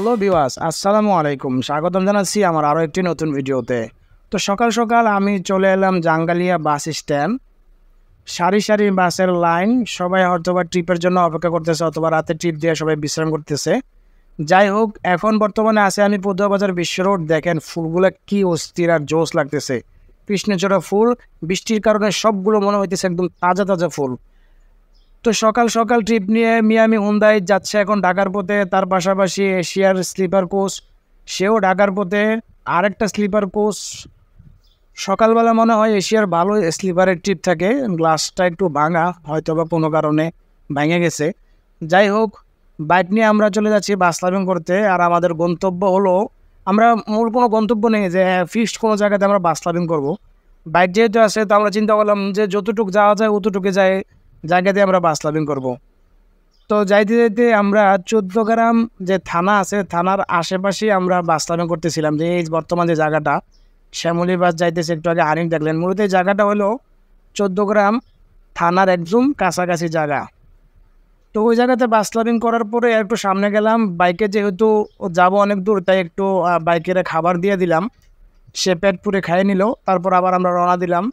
Hello viewers, আসসালামু আলাইকুম। স্বাগতম জানাচ্ছি আমার আরও একটি নতুন ভিডিওতে। তো সকাল সকাল আমি চলে এলাম জাঙ্গালিয়া বাস স্ট্যান্ড। সারি সারি বাসের লাইন, সবাই হয়তোবা ট্রিপের জন্য অপেক্ষা করতেছে অথবা রাতে ট্রিপ দিয়ে সবাই বিশ্রাম করতেছে। যাই হোক, এখন বর্তমানে আছে আমি পদুয়া বাজার বিশ্ব রোড। দেখেন ফুলগুলো কি অস্থির আর জোশ লাগতেছে। কৃষ্ণচূড়া ফুল, বৃষ্টির কারণে সবগুলো মনে হইতেছে একদম তাজা তাজা ফুল। তো সকাল সকাল ট্রিপ নিয়ে মিয়ামি হুন্দাই যাচ্ছে এখন ঢাকার পথে। তার পাশাপাশি এশিয়ার স্লিপার কোচ সেও ঢাকার পথে। আরেকটা স্লিপার কোচ, সকালবেলা মনে হয় এশিয়ার ভালো স্লিপারের ট্রিপ থাকে, গ্লাসটা একটু ভাঙা, হয়তো বা কোনো কারণে ভেঙে গেছে। যাই হোক, বাইক নিয়ে আমরা চলে যাচ্ছি বাস লাভিং করতে। আর আমাদের গন্তব্য হলো, আমরা মূল কোনো গন্তব্য নেই যে ফিক্সড কোনো জায়গাতে আমরা বাস লাভিং করবো। বাইক যেহেতু আছে, তো আমরা চিন্তা করলাম যে যতটুকু যাওয়া যায় অতটুকু জায়গাতে আমরা বাস লাভিং করবো। তো যাইতে যাইতে আমরা 14 গ্রাম যে থানা আছে, থানার আশেপাশে আমরা বাস লাভিং করতেছিলাম। যে এই বর্তমান যে জায়গাটা শ্যামলী বাস যাইতেছে, একটু আগে আনিক দেখলেন, মূলত এই জায়গাটা হলো 14 গ্রাম থানার একদম কাছাকাছি জায়গা। তো ওই জায়গাতে বাস লাভিং করার পরে একটু সামনে গেলাম। বাইকে যেহেতু যাব অনেক দূর, তাই একটু বাইকের খাবার দিয়ে দিলাম, সে পেট পুরে খাইয়ে নিল। তারপর আবার আমরা রওনা দিলাম।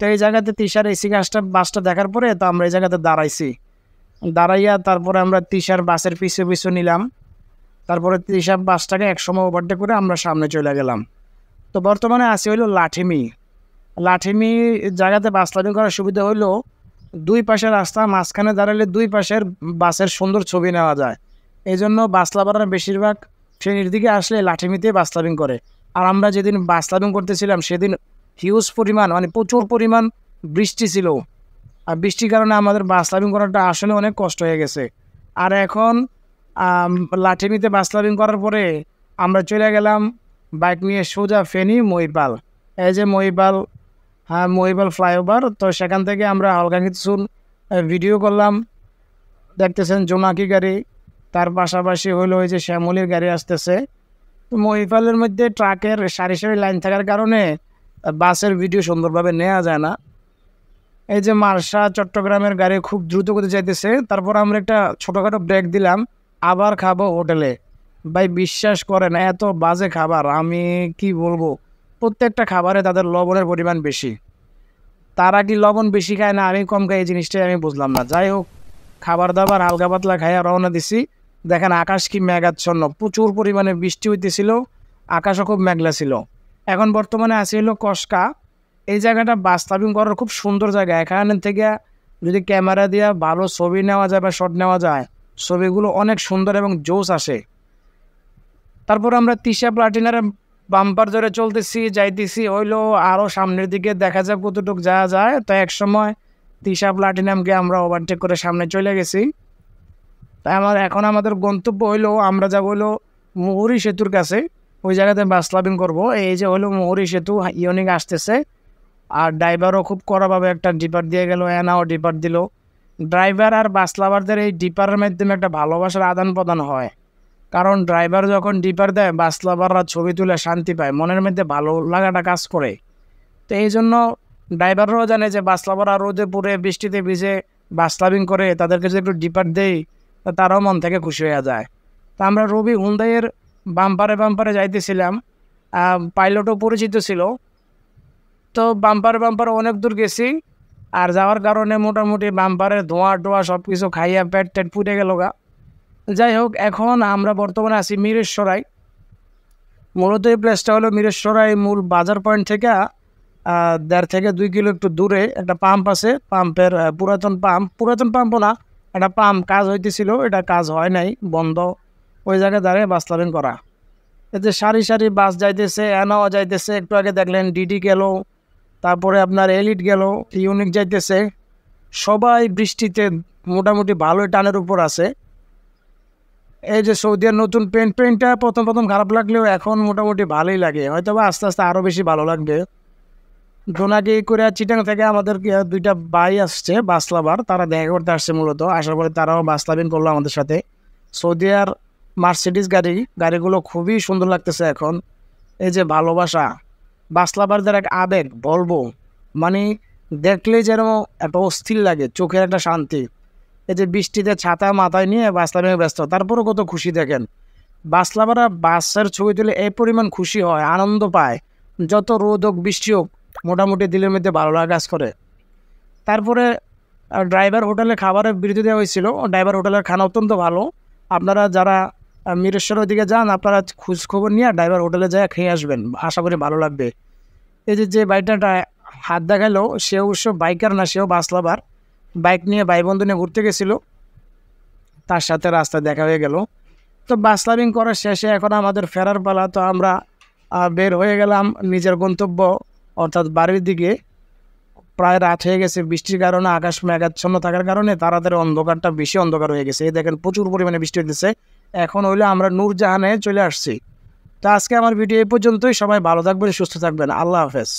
তো এই জায়গাতে তিশার এসি বাসটা দেখার পরে তো আমরা এই জায়গাতে দাঁড়াইয়া তারপরে আমরা তিশার বাসের পিছু পিছু নিলাম। তারপরে তিশার বাসটাকে একসময় ওভারটেক করে আমরা সামনে চলে গেলাম। তো বর্তমানে আসি হইলো লাঠিমি জায়গাতে বাস লাভিং করার সুবিধা হইলো, দুই পাশের রাস্তা, মাঝখানে দাঁড়ালে দুই পাশের বাসের সুন্দর ছবি নেওয়া যায়। এই জন্য বাস লাভাররা বেশিরভাগ ট্রেনের দিকে আসলে লাঠিমিতে বাস লাভিং করে। আর আমরা যেদিন বাস লাভিং করতেছিলাম সেদিন হিউজ পরিমাণ, মানে প্রচুর পরিমাণ বৃষ্টি ছিল। আর বৃষ্টির কারণে আমাদের বাস লাভিং করাটা আসলে অনেক কষ্ট হয়ে গেছে। আর এখন লাঠিমিতে বাস লাভিং করার পরে আমরা চলে গেলাম বাইক নিয়ে সোজা ফেনী মহিপাল। এই যে মহিপাল, হ্যাঁ মহিপাল ফ্লাইওভার। তো সেখান থেকে আমরা হালকা কিছু ভিডিও করলাম। দেখতেছেন জোনাকি গাড়ি, তার পাশাপাশি হলো ওই যে শ্যামলির গাড়ি আসতেছে। তো মহিপালের মধ্যে ট্রাকের সারি সারি লাইন থাকার কারণে বাসের ভিডিও সুন্দরভাবে নেওয়া যায় না। এই যে মার্শা চট্টগ্রামের গাড়ি খুব দ্রুত গতি যাইতেছে। তারপর আমরা একটা ছোটোখাটো ব্রেক দিলাম, আবার খাবো হোটেলে। ভাই বিশ্বাস করেন, এত বাজে খাবার, আমি কি বলবো। প্রত্যেকটা খাবারে তাদের লবণের পরিমাণ বেশি। তারা কি লবণ বেশি খায় না আমি কম খাই, এই জিনিসটাই আমি বুঝলাম না। যাই হোক, খাবার দাবার হালকা পাতলা খাইয়া রওনা দিছি। দেখেন আকাশ কি মেঘাচ্ছন্ন, প্রচুর পরিমাণে বৃষ্টি হইতেছিল, আকাশও খুব মেঘলা ছিল। এখন বর্তমানে আসি হলো কসকা। এই জায়গাটা বাস লাভিং করার খুব সুন্দর জায়গা। এখান থেকে যদি ক্যামেরা দিয়ে ভালো ছবি নেওয়া যায় বা শট নেওয়া যায়, ছবিগুলো অনেক সুন্দর এবং জোস আসে। তারপর আমরা তিশা প্লাটিনার বাম্পার ধরে যাইতেছি হইলো আরও সামনের দিকে, দেখা যায় কতটুকু যাওয়া যায়। তো এক সময় তিশা প্লাটিনামকে আমরা ওভারটেক করে সামনে চলে গেছি। তাই এখন আমাদের গন্তব্য হইলো, আমরা যাব হইলো মুহুরী সেতুর কাছে, ওই জায়গাতে বাস লাভিং করবো। এই যে হলো মুহুরী সেতু, ইউনিক আসতেছে। আর ড্রাইভারও খুব কড়াভাবে একটা ডিপার দিয়ে গেল, এনাও ডিপার দিল। ড্রাইভার আর বাস লাভারদের এই ডিপারের মাধ্যমে একটা ভালোবাসার আদান প্রদান হয়। কারণ ড্রাইভার যখন ডিপার দেয়, বাস লাভাররা ছবি তুলে শান্তি পায়, মনের মধ্যে ভালো লাগাটা কাজ করে। তো এই জন্য ড্রাইভাররাও জানে যে বাস লাভাররা রোদে পুড়ে বৃষ্টিতে ভিজে বাস লাভিং করে, তাদেরকে যদি একটু ডিপার দেই তারাও মন থেকে খুশি হয়ে যায়। তো আমরা রবি হুন্দাইয়ের বাম্পারে যাইতেছিলাম। পাইলটও পরিচিত ছিল। তো বাম্পারে অনেক দূর গেছি। আর যাওয়ার কারণে মোটামুটি বাম্পারের ধোঁয়া টোয়া সব কিছু খাইয়া পেট টেট ফুটে গেল গা। যাই হোক, এখন আমরা বর্তমানে আছি মিরেশ্বরাই। মূলত এই প্লেসটা হলো মিরেশ্বরাই মূল বাজার পয়েন্ট থেকে 1.5 থেকে 2 কিলো একটু দূরে একটা পাম্প আছে। পাম্পের পুরাতন পাম্পও না, একটা পাম্প কাজ হইতেছিল, এটা কাজ হয় নাই, বন্ধ। ওই জায়গায় দাঁড়িয়ে বাস লাভিং করা। এতে সারি সারি বাস যাইতেছে, এনাও যাইতেছে। একটু আগে দেখলেন ডিডি গেল, তারপরে আপনার এলিট গেল, ইউনিক যাইতেছে। সবাই বৃষ্টিতে মোটামুটি ভালোই টানের উপর আছে। এই যে সৌদিয়ার নতুন পেন্টটা প্রথম খারাপ লাগলেও এখন মোটামুটি ভালোই লাগে, হয়তো বা আস্তে আস্তে আরও বেশি ভালো লাগবে। জোনাকি করে চিটাং থেকে আমাদের 2টা ভাই আসছে বাস লাভার, তারা দেখা করতে আসছে মূলত। আসার পরে তারাও বাস লাভিং করলো আমাদের সাথে। সৌদিয়ার মার্সিডিজ গাড়িগুলো খুবই সুন্দর লাগতেছে এখন। এই যে ভালোবাসা, বাস লাভারদের এক আবেগ বলবো, মানে দেখলেই যেন একটা অস্থির লাগে, চোখের একটা শান্তি। এই যে বৃষ্টিতে ছাতা মাথায় নিয়ে বাস লাভিংয়ে ব্যস্ত, তারপরও কত খুশি দেখেন। বাস লাভাররা বাসের ছবি তুলে এই পরিমাণ খুশি হয়, আনন্দ পায়, যত রোদ হোক বৃষ্টি হোক মোটামুটি দিলের মধ্যে ভালো লাগা কাজ করে। তারপরে ড্রাইভার হোটেলে খাবারের বিরতি দেওয়া হয়েছিল। ড্রাইভার হোটেলের খানা অত্যন্ত ভালো। আপনারা যারা মিরেশ্বরের দিকে যান আপনারা খোঁজ খবর নিয়ে ড্রাইভার হোটেলে যায় খেয়ে আসবেন, আশা করি ভালো লাগবে। এই যে বাইকটা হাত দেখালো সে অবশ্য বাইকার না, সেও বাস লাভার। বাইক নিয়ে ভাই বন্ধু নিয়ে ঘুরতে গেছিলো, তার সাথে রাস্তায় দেখা হয়ে গেল। তো বাস লাভিং করার শেষে এখন আমাদের ফেরার পালা। তো আমরা বের হয়ে গেলাম নিজের গন্তব্য অর্থাৎ বাড়ির দিকে। প্রায় রাত হয়ে গেছে, বৃষ্টির কারণে আকাশ মেঘাচ্ছন্ন থাকার কারণে তাড়াতাড়ি অন্ধকারটা বেশি অন্ধকার হয়ে গেছে। এই দেখেন প্রচুর পরিমাণে বৃষ্টি হতেছে। এখন হইলে আমরা নূরজাহানে চলে আসছি। তো আজকে আমার ভিডিও এই পর্যন্তই। সবাই ভালো থাকবেন, সুস্থ থাকবেন। আল্লাহ হাফেজ।